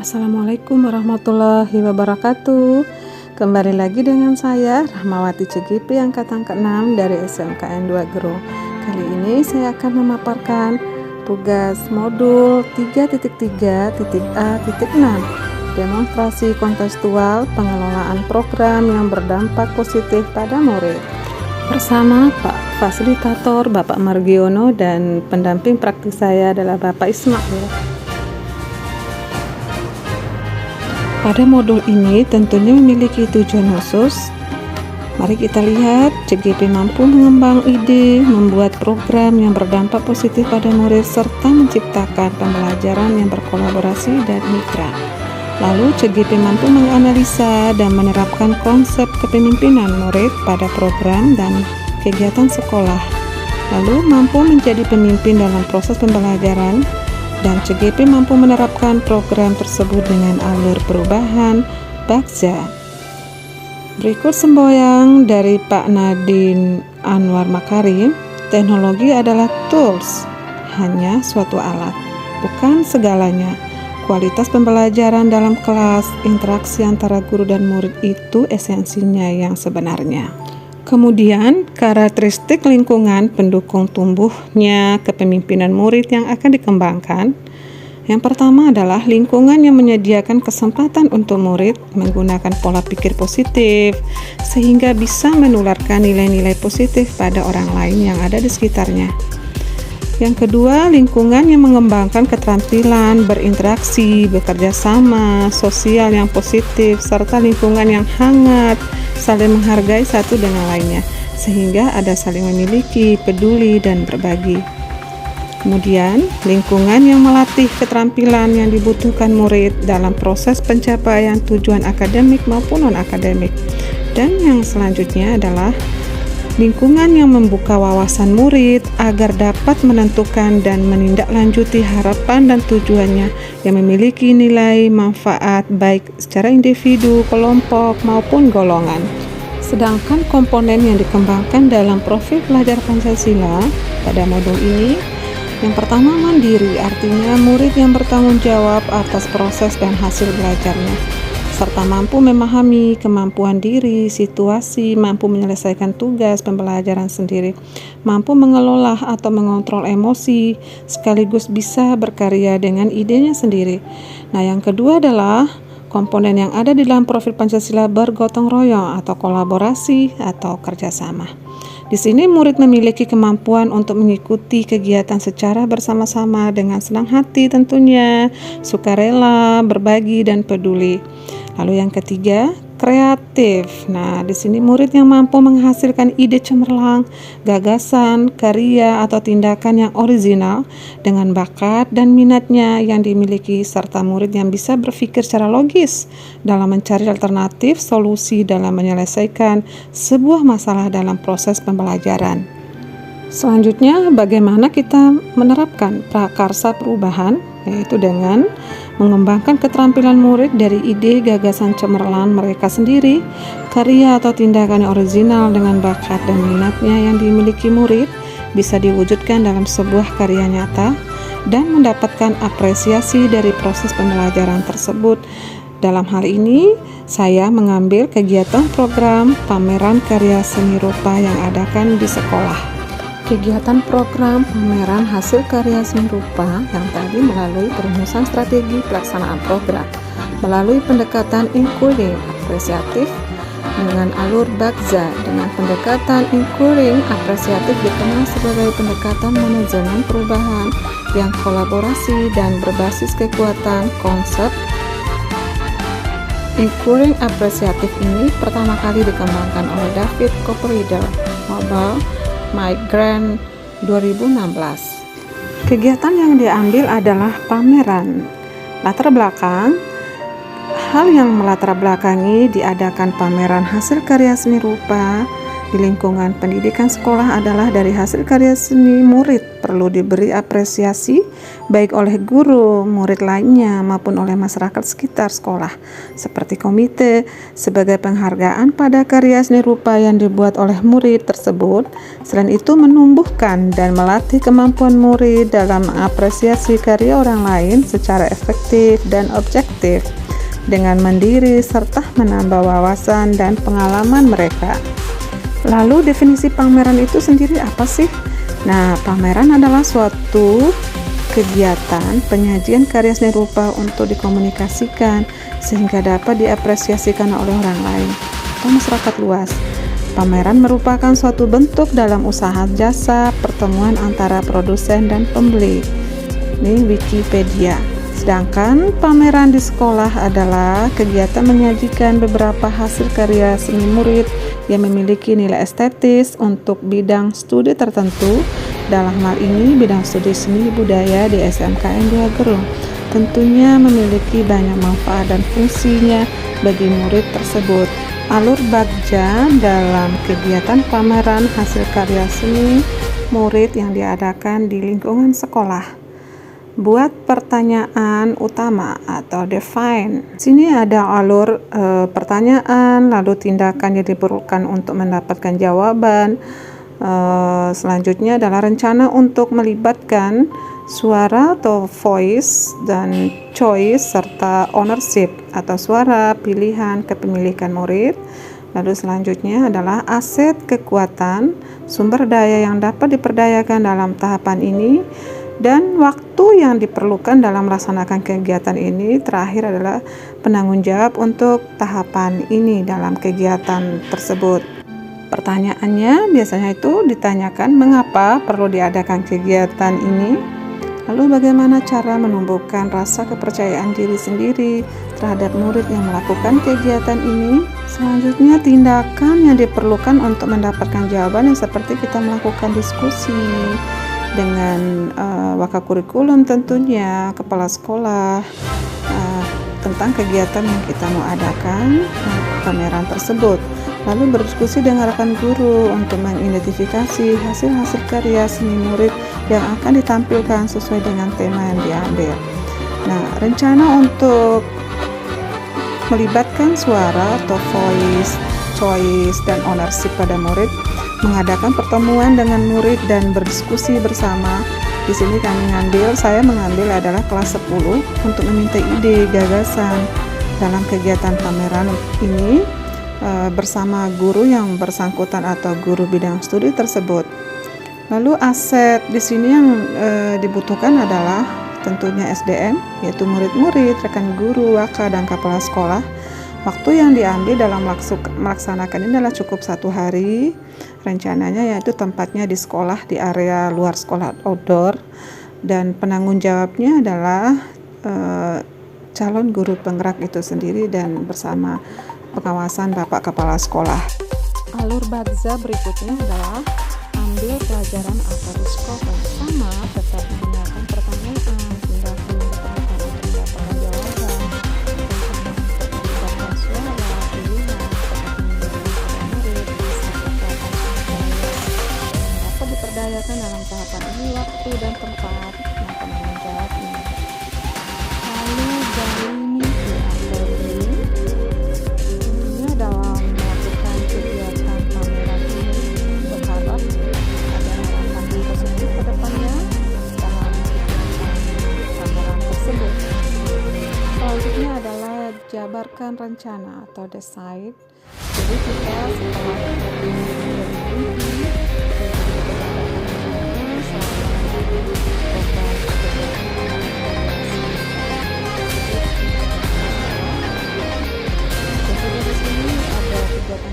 Assalamualaikum warahmatullahi wabarakatuh. Kembali lagi dengan saya Rahmawati CGP angkatan ke-6 dari SMKN 2 Gero. Kali ini saya akan memaparkan tugas modul 3.3.A.6 demonstrasi kontekstual pengelolaan program yang berdampak positif pada murid. Bersama Pak Fasilitator Bapak Margiono dan pendamping praktik saya adalah Bapak Ismail. Pada modul ini tentunya memiliki tujuan khusus. Mari kita lihat CGP mampu mengembang ide, membuat program yang berdampak positif pada murid serta menciptakan pembelajaran yang berkolaborasi dan mitra. Lalu CGP mampu menganalisa dan menerapkan konsep kepemimpinan murid pada program dan kegiatan sekolah. Lalu mampu menjadi pemimpin dalam proses pembelajaran. Dan CGP mampu menerapkan program tersebut dengan alur perubahan Bagja. Berikut semboyan dari Pak Nadine Anwar Makarim. Teknologi adalah tools, hanya suatu alat, bukan segalanya. Kualitas pembelajaran dalam kelas, interaksi antara guru dan murid itu esensinya yang sebenarnya. Kemudian, karakteristik lingkungan pendukung tumbuhnya kepemimpinan murid yang akan dikembangkan. Yang pertama adalah lingkungan yang menyediakan kesempatan untuk murid menggunakan pola pikir positif, sehingga bisa menularkan nilai-nilai positif pada orang lain yang ada di sekitarnya. Yang kedua, lingkungan yang mengembangkan keterampilan, berinteraksi, bekerja sama, sosial yang positif, serta lingkungan yang hangat, saling menghargai satu dengan lainnya, sehingga ada saling memiliki, peduli, dan berbagi. Kemudian, lingkungan yang melatih keterampilan yang dibutuhkan murid dalam proses pencapaian tujuan akademik maupun non-akademik. Dan yang selanjutnya adalah lingkungan yang membuka wawasan murid agar dapat menentukan dan menindaklanjuti harapan dan tujuannya yang memiliki nilai manfaat baik secara individu, kelompok, maupun golongan. Sedangkan komponen yang dikembangkan dalam profil pelajar Pancasila pada modul ini, yang pertama mandiri, artinya murid yang bertanggung jawab atas proses dan hasil belajarnya, serta mampu memahami kemampuan diri, situasi, mampu menyelesaikan tugas pembelajaran sendiri, mampu mengelola atau mengontrol emosi, sekaligus bisa berkarya dengan idenya sendiri. Nah, yang kedua adalah komponen yang ada di dalam profil Pancasila bergotong royong atau kolaborasi atau kerjasama. Di sini murid memiliki kemampuan untuk mengikuti kegiatan secara bersama-sama dengan senang hati tentunya, sukarela, berbagi, dan peduli. Lalu yang ketiga, kreatif. Nah, di sini murid yang mampu menghasilkan ide cemerlang, gagasan, karya, atau tindakan yang original dengan bakat dan minatnya yang dimiliki, serta murid yang bisa berpikir secara logis dalam mencari alternatif solusi dalam menyelesaikan sebuah masalah dalam proses pembelajaran. Selanjutnya, bagaimana kita menerapkan prakarsa perubahan, yaitu dengan mengembangkan keterampilan murid dari ide gagasan cemerlang mereka sendiri, karya atau tindakan yang original dengan bakat dan minatnya yang dimiliki murid bisa diwujudkan dalam sebuah karya nyata dan mendapatkan apresiasi dari proses pembelajaran tersebut. Dalam hal ini, saya mengambil kegiatan program pameran karya seni rupa yang adakan di sekolah. Kegiatan program pameran hasil karya seni rupa yang tadi melalui perumusan strategi pelaksanaan program, melalui pendekatan including apresiatif dengan alur Bagja. Dengan pendekatan including apresiatif dikenal sebagai pendekatan manajemen perubahan yang kolaborasi dan berbasis kekuatan konsep. Including apresiatif ini pertama kali dikembangkan oleh David Copperrider, Nobel Migrant 2016. Kegiatan yang diambil adalah pameran. Latar belakang, hal yang melatar belakangi diadakan pameran hasil karya seni rupa di lingkungan pendidikan sekolah adalah dari hasil karya seni murid perlu diberi apresiasi baik oleh guru, murid lainnya maupun oleh masyarakat sekitar sekolah seperti komite sebagai penghargaan pada karya seni rupa yang dibuat oleh murid tersebut. Selain itu menumbuhkan dan melatih kemampuan murid dalam mengapresiasi karya orang lain secara efektif dan objektif dengan mandiri serta menambah wawasan dan pengalaman mereka. Lalu definisi pameran itu sendiri apa sih? Nah, pameran adalah suatu kegiatan penyajian karya seni rupa untuk dikomunikasikan sehingga dapat diapresiasikan oleh orang lain atau masyarakat luas. Pameran merupakan suatu bentuk dalam usaha jasa pertemuan antara produsen dan pembeli. Ini Wikipedia. Sedangkan pameran di sekolah adalah kegiatan menyajikan beberapa hasil karya seni murid yang memiliki nilai estetis untuk bidang studi tertentu. Dalam hal ini bidang studi seni budaya di SMKN 2 Gerung tentunya memiliki banyak manfaat dan fungsinya bagi murid tersebut. Alur bagja dalam kegiatan pameran hasil karya seni murid yang diadakan di lingkungan sekolah. Buat pertanyaan utama atau define. Sini ada alur pertanyaan, lalu tindakan yang diperlukan untuk mendapatkan jawaban. Selanjutnya adalah rencana untuk melibatkan suara atau voice dan choice serta ownership atau suara pilihan kepemilikan murid. Lalu selanjutnya adalah aset kekuatan, sumber daya yang dapat diperdayakan dalam tahapan ini, dan waktu yang diperlukan dalam melaksanakan kegiatan ini. Terakhir adalah penanggung jawab untuk tahapan ini dalam kegiatan tersebut. Pertanyaannya biasanya itu ditanyakan mengapa perlu diadakan kegiatan ini, lalu bagaimana cara menumbuhkan rasa kepercayaan diri sendiri terhadap murid yang melakukan kegiatan ini. Selanjutnya tindakan yang diperlukan untuk mendapatkan jawaban yang seperti kita melakukan diskusi dengan wakakurikulum tentunya, kepala sekolah tentang kegiatan yang kita mau adakan pameran tersebut. Lalu berdiskusi dengan rekan guru untuk mengidentifikasi hasil-hasil karya seni murid yang akan ditampilkan sesuai dengan tema yang diambil. Nah, rencana untuk melibatkan suara atau voice, choice, dan ownership pada murid, mengadakan pertemuan dengan murid dan berdiskusi bersama. Di sini saya mengambil adalah kelas 10 untuk meminta ide, gagasan dalam kegiatan pameran ini bersama guru yang bersangkutan atau guru bidang studi tersebut. Lalu aset di sini yang dibutuhkan adalah tentunya SDM, yaitu murid-murid, rekan guru, waka, dan kepala sekolah. Waktu yang diambil dalam melaksanakan ini adalah cukup 1 hari. Rencananya yaitu tempatnya di sekolah, di area luar sekolah outdoor, dan penanggung jawabnya adalah calon guru penggerak itu sendiri dan bersama pengawasan Bapak Kepala Sekolah. Alur bagza berikutnya adalah ambil pelajaran atau discover, sama tetap menggunakan pertanyaan, tindakan yang diperlukan untuk mendapatkan jawaban, rencana suara, pilihan, seperti menjadi murid, dapat diperdayakan dalam tahapan ini waktu dan tempat yang penanggung jawabnya. Lalu dari mimpi atau dream, tentunya dalam melakukan kegiatan pameran ini berharap ada harapan positif ke depannya dalam kegiatan pameran tersebut. Selanjutnya adalah jabarkan rencana atau decide. Jadi kita setelah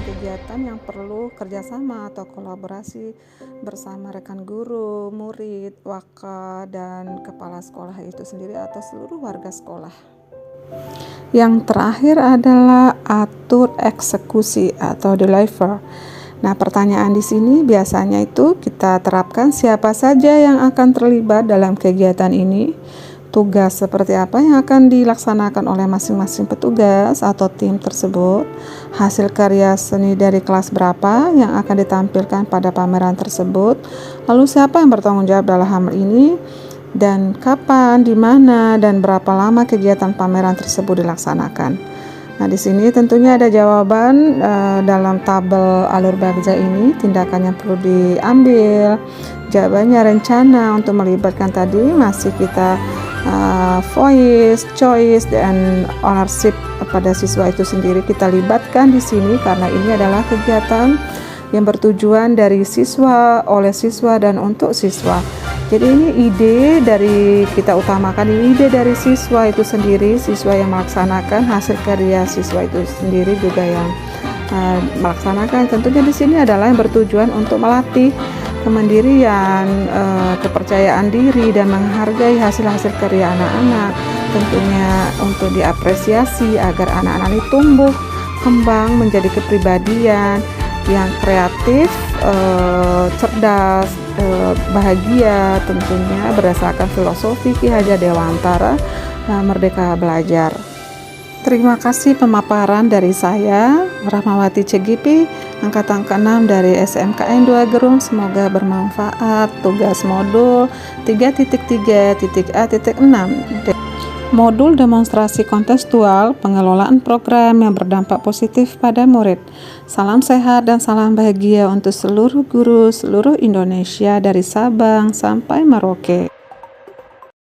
kegiatan yang perlu kerjasama atau kolaborasi bersama rekan guru, murid, waka, dan kepala sekolah itu sendiri atau seluruh warga sekolah. Yang terakhir adalah atur eksekusi atau deliver. Nah, pertanyaan di sini biasanya itu kita terapkan siapa saja yang akan terlibat dalam kegiatan ini, tugas seperti apa yang akan dilaksanakan oleh masing-masing petugas atau tim tersebut, hasil karya seni dari kelas berapa yang akan ditampilkan pada pameran tersebut, lalu siapa yang bertanggung jawab dalam hal ini, dan kapan, di mana, dan berapa lama kegiatan pameran tersebut dilaksanakan. Nah, di sini tentunya ada jawaban dalam tabel alur bagja ini, tindakan yang perlu diambil. Jawabannya rencana untuk melibatkan tadi masih kita voice, choice, dan ownership pada siswa itu sendiri kita libatkan di sini karena ini adalah kegiatan yang bertujuan dari siswa, oleh siswa, dan untuk siswa. Jadi ini ide dari kita utamakan, ini ide dari siswa itu sendiri, siswa yang melaksanakan, hasil karya siswa itu sendiri juga yang melaksanakan. Tentunya di sini adalah yang bertujuan untuk melatih kemandirian, kepercayaan diri, dan menghargai hasil-hasil karya anak-anak. Tentunya untuk diapresiasi agar anak-anak ini tumbuh kembang menjadi kepribadian yang kreatif, cerdas, bahagia, tentunya berdasarkan filosofi Ki Hajar Dewantara, Merdeka Belajar. Terima kasih pemaparan dari saya, Rahmawati CGP, Angkatan ke-6 dari SMKN 2 Gerung. Semoga bermanfaat. Tugas modul 3.3.A.6 Modul demonstrasi kontekstual pengelolaan program yang berdampak positif pada murid. Salam sehat dan salam bahagia untuk seluruh guru seluruh Indonesia dari Sabang sampai Merauke.